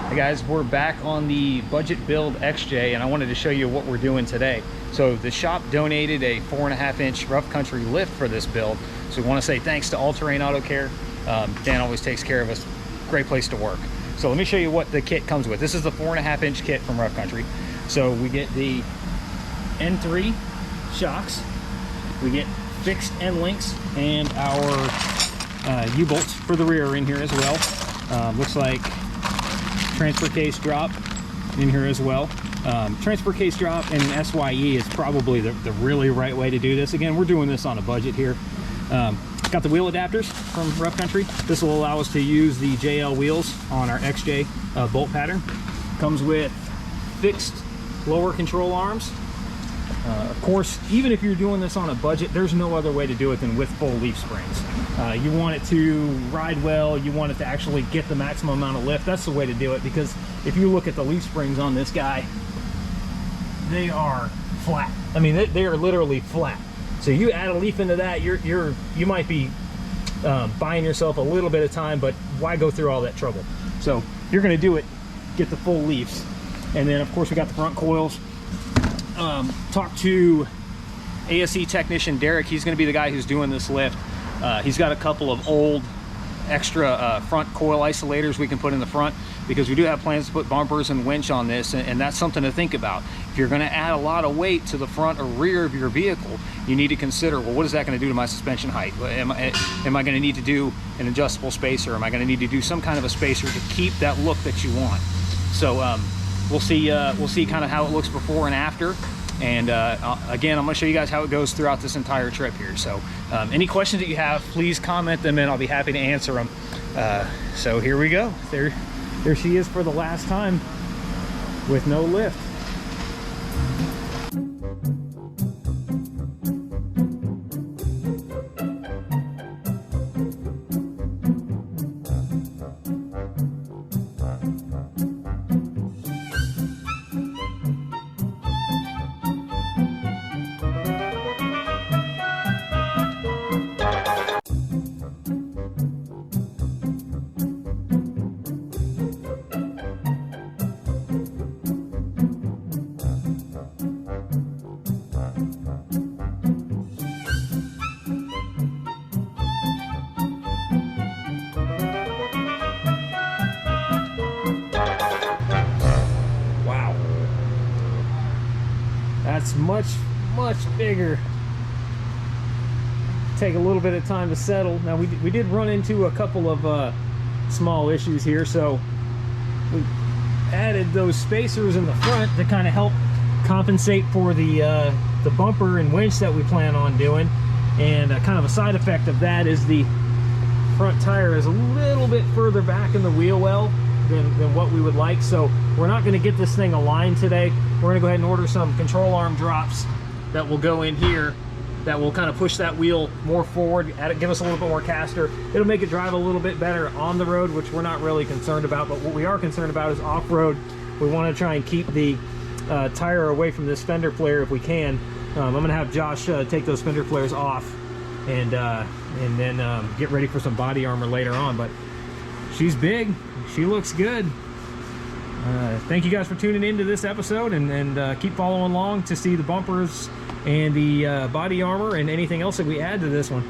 Hey guys, we're back on the budget build XJ, and I wanted to show you what we're doing today. So the shop donated a 4.5-inch rough country lift for this build. So we want to say thanks to All Terrain Auto Care. Dan always takes care of us. Great place to work. So let me show you what the kit comes with. This is the 4.5-inch kit from Rough Country. So we get the N3 shocks, we get fixed end links, and our U-bolts for the rear in here as well. Looks like transfer case drop in here as well. Transfer case drop and SYE is probably the really right way to do this. Again, we're doing this on a budget here. Got the wheel adapters from Rough Country. This will allow us to use the JL wheels on our XJ bolt pattern. Comes with fixed lower control arms. Of course, even if you're doing this on a budget, there's no other way to do it than with full leaf springs. You want it to ride well, you want it to actually get the maximum amount of lift. That's the way to do it, because if you look at the leaf springs on this guy, they are flat. I mean, they are literally flat. So you add a leaf into that, you might be buying yourself a little bit of time, but why go through all that trouble? So you're going to do it, get the full leaves. And then of course we got the front coils. Talk to ASE technician Derek. He's going to be the guy who's doing this lift. He's got a couple of old extra front coil isolators we can put in the front, because we do have plans to put bumpers and winch on this, and that's something to think about. If you're going to add a lot of weight to the front or rear of your vehicle, you need to consider, well, what is that going to do to my suspension height? Am I going to need to do an adjustable spacer? Am I going to need to do some kind of a spacer to keep that look that you want? So we'll see kind of how it looks before and after. And again, I'm going to show you guys how it goes throughout this entire trip here. So any questions that you have, please comment them in. I'll be happy to answer them. So here we go. There she is for the last time with no lift. That's much bigger. Take a little bit of time to settle. Now we did run into a couple of small issues here, so we added those spacers in the front to kind of help compensate for the bumper and winch that we plan on doing. And kind of a side effect of that is the front tire is a little bit further back in the wheel well than what we would like, so we're not going to get this thing aligned today. We're going to go ahead and order some control arm drops that will go in here that will kind of push that wheel more forward, give us a little bit more caster. It'll make it drive a little bit better on the road, which we're not really concerned about, but what we are concerned about is off-road. We want to try and keep the tire away from this fender flare if we can. I'm going to have Josh take those fender flares off and then get ready for some body armor later on. But she's big, she looks good. Thank you guys for tuning into this episode, and keep following along to see the bumpers and the body armor and anything else that we add to this one.